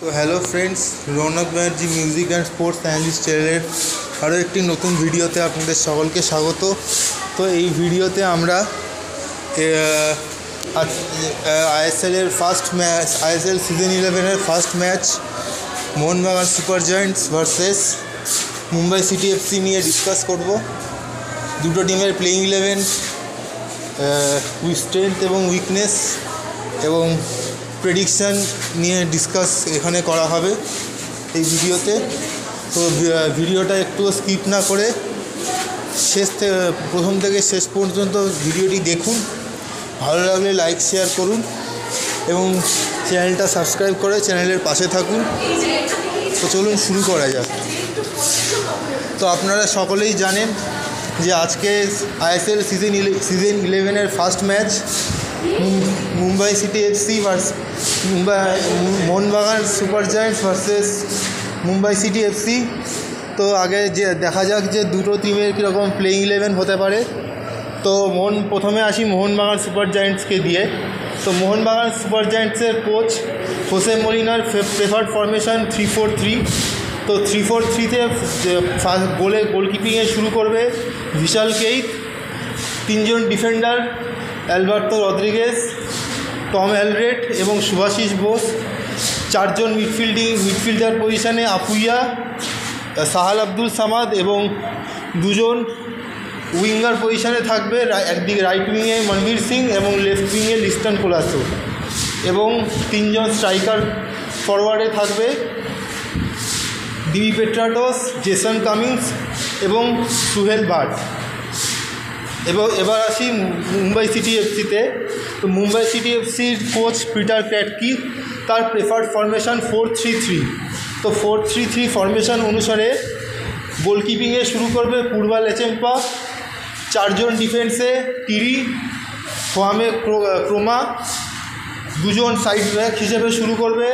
তো hello friends, Rounak Banerjee music and sports analyst চ্যানেলের আরও একটি নতুন ভিডিওতে আপনাদের সকলকে স্বাগত। তো এই ভিডিওতে আমরা আইএসএলের ফার্স্ট ম্যাচ, আইএসএল সিজন 11-এর first match Mohun Bagan Super Giants versus Mumbai City FC নিয়ে ডিসকাস করব। দুটো টিমের প্লেইং 11, স্ট্রেংথ এবং উইকনেস এবং প্রেডিকশান নিয়ে ডিসকাস এখানে করা হবে এই ভিডিওতে। তো ভিডিওটা একটু স্কিপ না করে প্রথম থেকে শেষ পর্যন্ত ভিডিওটি দেখুন। ভালো লাগলে লাইক শেয়ার করুন এবং চ্যানেলটা সাবস্ক্রাইব করে চ্যানেলের পাশে থাকুন। তো চলুন শুরু করা যাক। তো আপনারা সকলেই জানেন যে আজকে আইএসএল সিজন 11-এর first match Mumbai City FC Mohun Bagan Super Giants versus Mumbai City FC. তো আগে যে দেখা যাক যে দুটো টিমের কীরকম প্লেইং 11 হতে পারে। তো প্রথমে আসি মোহনবাগান সুপার জায়ান্টসকে দিয়ে। তো মোহনবাগান সুপার জায়ান্টসের কোচ হোসে মলিনার প্রেফার্ড ফরমেশন 3-4-3। তো 3-4-3-তে গোলকিপিংয়ে শুরু করবে ভিশাল কেইত, তিনজন defender Alberto Rodriguez, Tom Aldred এবং শুভাশিস বোস, চারজন মিডফিল্ডার পজিশানে আপুইয়া, সাহাল আব্দুল সামাদ এবং দুজন উইঙ্গার পজিশানে থাকবে। একদিকে রাইট উইংয়ে মনবীর সিং এবং লেফট উইংয়ে লিস্টন কোলাসো, এবং তিনজন স্ট্রাইকার ফরওয়ার্ডে থাকবে ডিমি পেট্রাটোস, জেসন কামিন্স এবং সুহেল ভাট। এবার আসি মুম্বাই সিটি এফসিতে। তো মুম্বাই সিটি এফসির কোচ পিটার ক্র্যাটকি, তার প্রেফার্ড ফরমেশন 4-3-3। তো 4-3-3 ফরমেশন অনুসারে গোলকিপিংয়ে শুরু করবে পূর্বা লেচেম্পা, চারজন ডিফেন্সে টিরি, ফোয়ামে ক্রোমা, দুজন সাইড ব্যাক হিসেবে শুরু করবে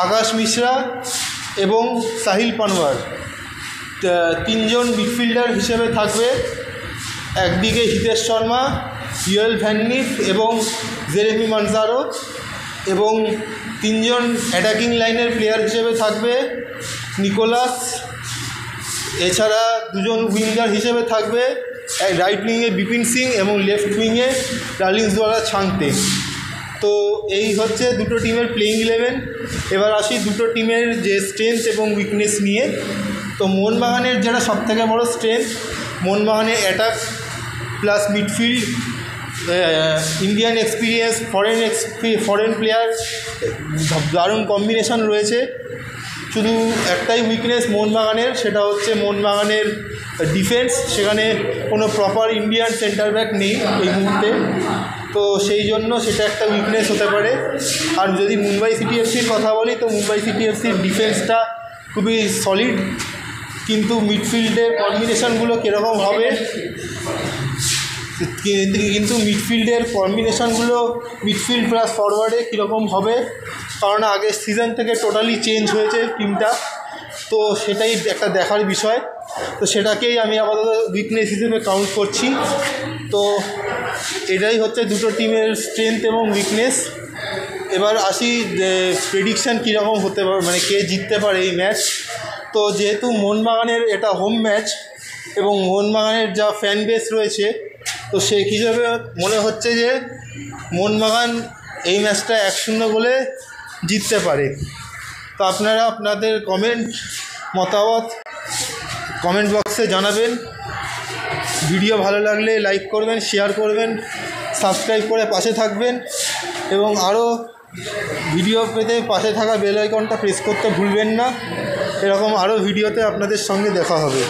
আকাশ মিশ্রা এবং সাহিল পানওয়ার, তিনজন মিডফিল্ডার হিসেবে থাকবে একদিকে হিতেশ শর্মা, ইয়েল ভ্যাননিফ এবং জেরেমি মানজারো, এবং তিনজন অ্যাটাকিং লাইনের প্লেয়ার হিসেবে থাকবে নিকোলাস। এছাড়া দুজন উইঙ্গার হিসেবে থাকবে রাইট উইংয়ে বিপিন সিং এবং লেফট উইংয়ে রালিংসওয়ালা ছাংতে। তো এই হচ্ছে দুটো টিমের প্লেইং 11। এবার আসি দুটো টিমের যে স্ট্রেংথ এবং উইকনেস নিয়ে। তো মোহনবাগানের যেটা সবথেকে বড় স্ট্রেংথ, মোহনবাগানের attack plus midfield, Indian experience, foreign player, দারুণ কম্বিনেশন রয়েছে। শুধু একটাই উইকনেস মোহনবাগানের, সেটা হচ্ছে মোহনবাগানের ডিফেন্স। সেখানে কোনো প্রপার ইন্ডিয়ান সেন্টার ব্যাক নেই এই মুহূর্তে, তো সেই জন্য সেটা একটা উইকনেস হতে পারে। আর যদি মুম্বাই সিটি এফসির কথা বলি, তো মুম্বাই সিটি এফসির ডিফেন্সটা খুবই সলিড, কিন্তু মিডফিল্ডের কম্বিনেশানগুলো কীরকম হবে, মিডফিল্ডের কম্বিনেশানগুলো মিডফিল্ড প্লাস ফরওয়ার্ডে কীরকম হবে, কারণ আগের সিজন থেকে টোটালি চেঞ্জ হয়েছে টিমটা। তো সেটাই একটা দেখার বিষয়। তো সেটাকেই আমি আপাতত উইকনেস হিসেবে কাউন্ট করছি। তো এটাই হচ্ছে দুটো টিমের স্ট্রেংথ এবং উইকনেস। এবার আসি যে প্রেডিকশান কীরকম হতে পারে, মানে কে জিততে পারে এই ম্যাচ। তো যেহেতু মোহনবাগানের এটা হোম ম্যাচ এবং মোহনবাগানের যা ফ্যান বেস রয়েছে, তো সেই হিসাবে মনে হচ্ছে যে মোহনবাগান এই ম্যাচটা 1-0 গোলে জিততে পারে। তো আপনারা আপনাদের মতামত কমেন্ট বক্সে জানাবেন। ভিডিও ভালো লাগলে লাইক করবেন, শেয়ার করবেন, সাবস্ক্রাইব করে পাশে থাকবেন এবং আরও ভিডিও পেতে পাশে থাকা বেল আইকনটা প্রেস করতে ভুলবেন না। এরকম আরও ভিডিওতে আপনাদের সঙ্গে দেখা হবে।